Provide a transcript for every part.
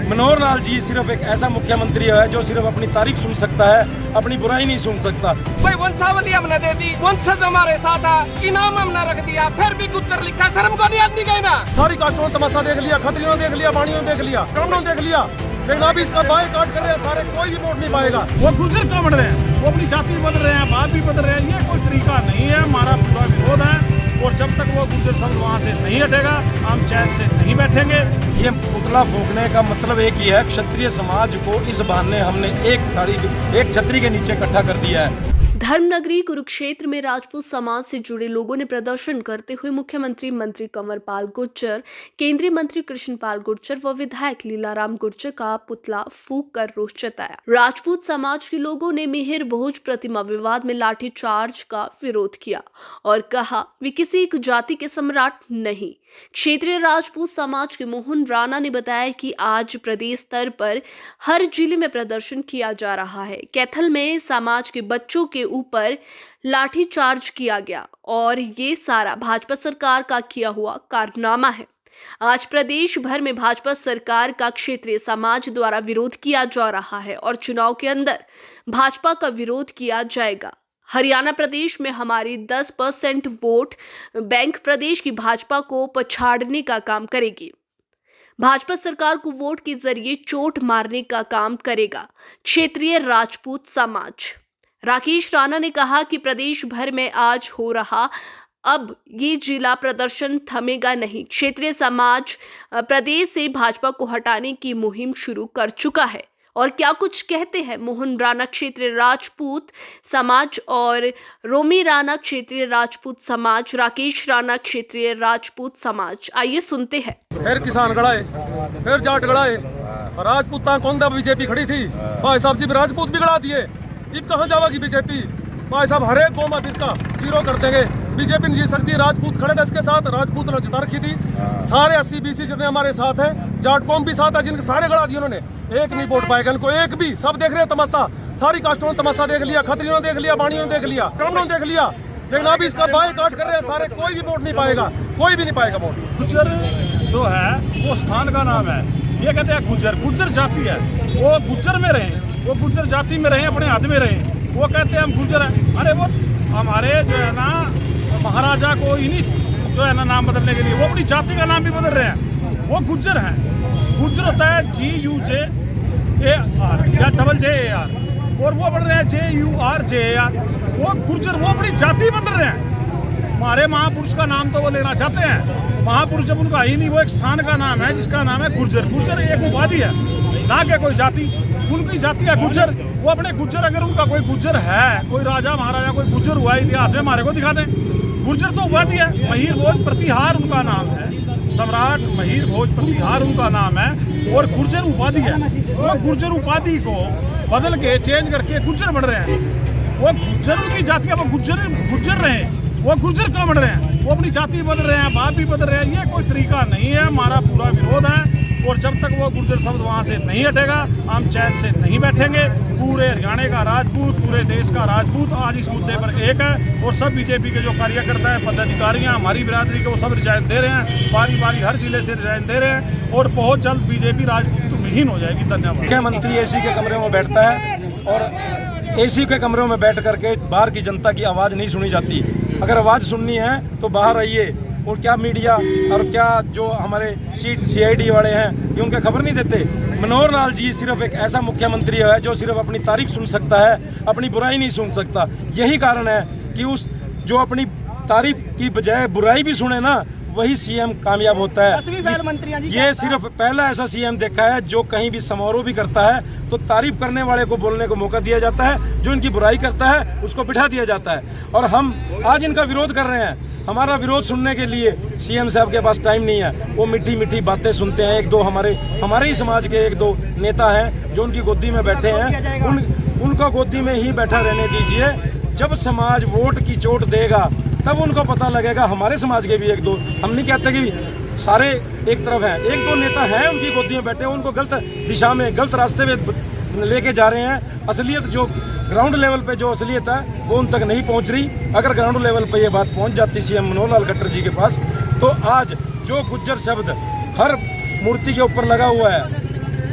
मनोहर लाल जी सिर्फ एक ऐसा मुख्यमंत्री है जो सिर्फ अपनी तारीफ सुन सकता है, अपनी बुराई नहीं सुन सकता। भाई वंशावली हमने दे दी, वंशज हमारे साथ है, इनाम हमने रख दिया, फिर भी गुज्जर लिखा, शर्म को नहीं आदमी कहना। सारी कास्टों ने तमाशा देख लिया, खत्रियों देख लिया, बाणियों देख लिया, ब्राह्मणों देख लिया, लेकिन अभी इसका बाय काट कर रहे हैं सारे, कोई भी वोट नहीं पाएगा। वो गुज्जर क्यों बढ़ रहे हैं? वो अपनी जाति बदल रहे हैं, बात भी बदल रहे हैं, ये कोई तरीका नहीं है। हमारा पूरा विरोध है और जब तक वो गुज्जर शब्द वहाँ से नहीं हटेगा हम चैन से नहीं बैठेंगे। ये पुतला फूंकने का मतलब एक ही है, क्षत्रिय समाज को इस बहाने हमने एक छतरी के नीचे इकट्ठा कर दिया है। धर्मनगरी कुरुक्षेत्र में राजपूत समाज से जुड़े लोगों ने प्रदर्शन करते हुए मुख्यमंत्री मंत्री कंवर पाल गुर्जर, केंद्रीय मंत्री कृष्ण पाल गुर्जर व विधायक लीलाराम गुर्जर का पुतला फूंक कर रोष जताया। राजपूत समाज के लोगों ने मिहिर भोज प्रतिमा विवाद में लाठीचार्ज का विरोध किया और कहा वे किसी एक जाति के सम्राट नहीं। क्षेत्रीय राजपूत समाज के मोहन राणा ने बताया कि आज प्रदेश स्तर पर हर जिले में प्रदर्शन किया जा रहा है। कैथल में समाज के बच्चों के ऊपर लाठीचार्ज किया गया और ये सारा भाजपा सरकार का किया हुआ कारनामा है। आज प्रदेश भर में भाजपा सरकार का क्षेत्रीय समाज द्वारा विरोध किया जा रहा है और चुनाव के अंदर भाजपा का विरोध किया जाएगा। हरियाणा प्रदेश में हमारी 10% वोट बैंक प्रदेश की भाजपा को पछाड़ने का काम करेगी। भाजपा सरकार को वोट के जरिए चोट मारने का काम करेगा क्षेत्रीय राजपूत समाज। राकेश राणा ने कहा कि प्रदेश भर में आज हो रहा अब ये जिला प्रदर्शन थमेगा नहीं। क्षेत्रीय समाज प्रदेश से भाजपा को हटाने की मुहिम शुरू कर चुका है। और क्या कुछ कहते हैं मोहन राणा क्षेत्रीय राजपूत समाज और रोमी राणा क्षेत्रीय राजपूत समाज, राकेश राणा क्षेत्रीय राजपूत समाज, आइए सुनते हैं। फिर किसान गड़ाए, फिर जाट गड़ाए, राजपूता कौन था? बीजेपी खड़ी थी, भाई साहब जी राजपूत भी गड़ा दिए। अब कहाँ जाएगी बीजेपी? भाई साहब हर एक कौम का जीरो कर देंगे। बीजेपी नहीं जीत सकती, राजपूत खड़े थे इसके साथ, राजपूत ने जिता रखी थी। सारे 80-20 जितने हमारे साथ हैं, जाट कौम भी साथ है, जिनके सारे गड़ा दिए उन्होंने। एक नहीं वोट पाएगा इनको, एक भी। सब देख रहे हैं तमाशा, सारी कास्टों ने तमाशा देख लिया, खत्रियों ने देख लिया, बाणियों ने देख लिया, ब्राह्मणों ने देख लिया, लेकिन अभी इसका बाय काट कर रहे हैं सारे, कोई भी वोट नहीं पाएगा, कोई भी नहीं पाएगा वोट। गुज्जर जो है वो स्थान का नाम है। ये कहते हैं गुज्जर, गुज्जर जाति है, वो गुज्जर में रहे, वो गुज्जर जाति में रहे, अपने हाथ में रहे। वो कहते हैं हम गुज्जर हैं। अरे वो हमारे जो है ना महाराजा को इन्हीं जो है ना नाम बदलने के लिए वो अपनी जाति का नाम भी बदल रहे हैं। वो गुज्जर हैं। गुज्जर होता है GUJAR या JAR और वो बढ़ रहे हैं JURJAR। वो गुज्जर वो अपनी जाति बदल रहे हैं। हमारे महापुरुष का नाम तो वो लेना चाहते हैं। महापुरुष जब उनका ही नहीं, वो एक स्थान का नाम है जिसका नाम है गुज्जर। गुज्जर एक उपाधि है, ना कि कोई जाति। उनकी जाति है गुज्जर। वो अपने गुज्जर, अगर उनका कोई गुज्जर है, कोई राजा महाराजा कोई गुज्जर हुआ इतिहास में, हमारे को दिखा दें। गुज्जर तो उपाधि है। महिर भोज प्रतिहार उनका नाम है, सम्राट महिर भोज प्रतिहार उनका नाम है और गुर्जर उपाधि है। वो गुर्जर उपाधि को बदल के चेंज करके गुज्जर बढ़ रहे हैं। वो गुज्जर की जाति है, वो गुज्जर रहे, वो गुज्जर क्यों बढ़ रहे हैं? वो अपनी जाति बदल रहे हैं, बात भी बदल रहे हैं, ये कोई तरीका नहीं है। हमारा पूरा विरोध है और जब तक वो गुर्जर शब्द वहाँ से नहीं हटेगा हम चैन से नहीं बैठेंगे। पूरे हरियाणा का राजपूत, पूरे देश का राजपूत आज इस मुद्दे पर एक है और सब बीजेपी के जो कार्यकर्ता हैं, पदाधिकारियाँ, हमारी बिरादरी के, वो सब रिजाइन दे रहे हैं। बारी बारी हर जिले से रिजाइन दे रहे हैं और बहुत जल्द बीजेपी राजपूत विहीन हो जाएगी। धन्यवाद। मुख्यमंत्री AC के कमरे में बैठता है और AC के कमरों में बैठ करके बाहर की जनता की आवाज़ नहीं सुनी जाती। अगर आवाज़ सुननी है तो बाहर आइए। और क्या मीडिया और क्या जो हमारे CID वाले हैं ये उनके खबर नहीं देते। मनोहर लाल जी सिर्फ एक ऐसा मुख्यमंत्री है जो सिर्फ अपनी तारीफ सुन सकता है, अपनी बुराई नहीं सुन सकता। यही कारण है कि उस जो अपनी तारीफ की बजाय बुराई भी सुने ना, वही CM कामयाब होता है। ये सिर्फ पहला ऐसा CM देखा है जो कहीं भी समारोह भी करता है तो तारीफ करने वाले को बोलने को मौका दिया जाता है, जो इनकी बुराई करता है उसको बिठा दिया जाता है। और हम आज इनका विरोध कर रहे हैं। हमारा विरोध सुनने के लिए CM साहब के पास टाइम नहीं है। वो मीठी मीठी बातें सुनते हैं। एक दो हमारे ही समाज के एक दो नेता हैं जो उनकी गोदी में बैठे हैं, उनको गोदी में ही बैठा रहने दीजिए। जब समाज वोट की चोट देगा तब उनको पता लगेगा। हमारे समाज के भी एक दो, हम नहीं कहते कि सारे एक तरफ हैं, एक दो नेता हैं उनकी गोदी में बैठे हैं, उनको गलत दिशा में गलत रास्ते में लेके जा रहे हैं। असलियत जो ग्राउंड लेवल पे जो असलियत है वो उन तक नहीं पहुंच रही। अगर ग्राउंड लेवल पे ये बात पहुंच जाती सीएम मनोहर लाल खट्टर जी के पास, तो आज जो गुज्जर शब्द हर मूर्ति के ऊपर लगा हुआ है,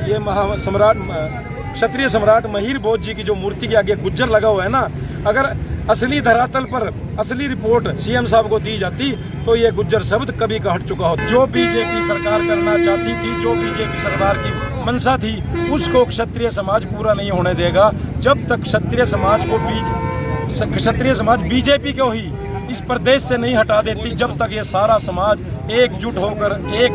ये महासम्राट क्षत्रिय सम्राट महीर भोज जी की जो मूर्ति के आगे गुज्जर लगा हुआ है ना, अगर असली धरातल पर असली रिपोर्ट सीएम साहब को दी जाती तो ये गुज्जर शब्द कभी का हट चुका होता। जो बीजेपी सरकार करना चाहती थी, जो बीजेपी सरकार की मंशा थी, उसको क्षत्रिय समाज पूरा नहीं होने देगा। जब तक क्षत्रिय समाज बीजेपी को ही इस प्रदेश से नहीं हटा देती, जब तक ये सारा समाज एकजुट होकर एक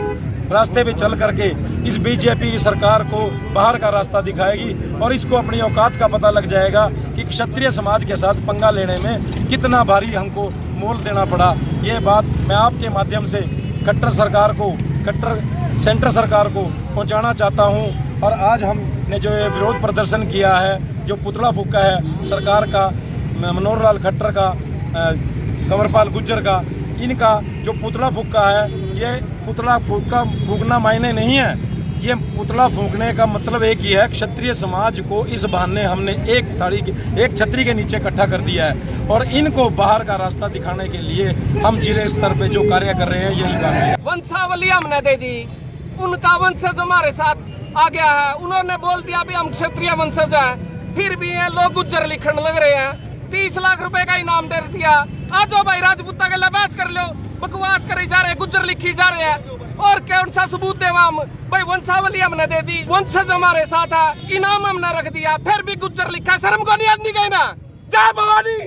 रास्ते पे चल करके इस बीजेपी की सरकार को बाहर का रास्ता दिखाएगी और इसको अपनी औकात का पता लग जाएगा कि क्षत्रिय समाज के साथ पंगा लेने में कितना भारी हमको मोल देना पड़ा। ये बात मैं आपके माध्यम से खट्टर सरकार को, खट्टर सेंटर सरकार को पहुंचाना चाहता हूं। और आज हमने जो ये विरोध प्रदर्शन किया है, जो पुतला फूका है सरकार का, मनोहर लाल खट्टर का, कंवरपाल गुर्जर का, इनका जो पुतला फूका है, ये पुतला फूकना मायने नहीं है। ये पुतला फूकने का मतलब एक ही है, क्षत्रिय समाज को इस बहाने हमने एक छतरी के नीचे इकट्ठा कर दिया है और इनको बाहर का रास्ता दिखाने के लिए हम जिले स्तर पे जो कार्य कर रहे हैं यही कार्य है। वंशावली हमने दे दी, उनका वंशज हमारे साथ आ गया है। उन्होंने बोल दिया भी हम क्षत्रिय वंशज हैं, फिर भी ये लोग गुज्जर लिखने लग रहे हैं। 30 लाख रुपए का इनाम दे दिया, आ जाओ भाई राजपूता के लिबास कर लो, बकवास करे जा रहे हैं, गुज्जर लिखी जा रहे हैं। और कौन सा सबूत देवा हम? भाई वंशावली हमने दे दी, वंशज हमारे साथ है, इनाम हमने रख दिया, फिर भी गुज्जर लिखा, शर्म को नहीं आदमी कहना। जय भवानी।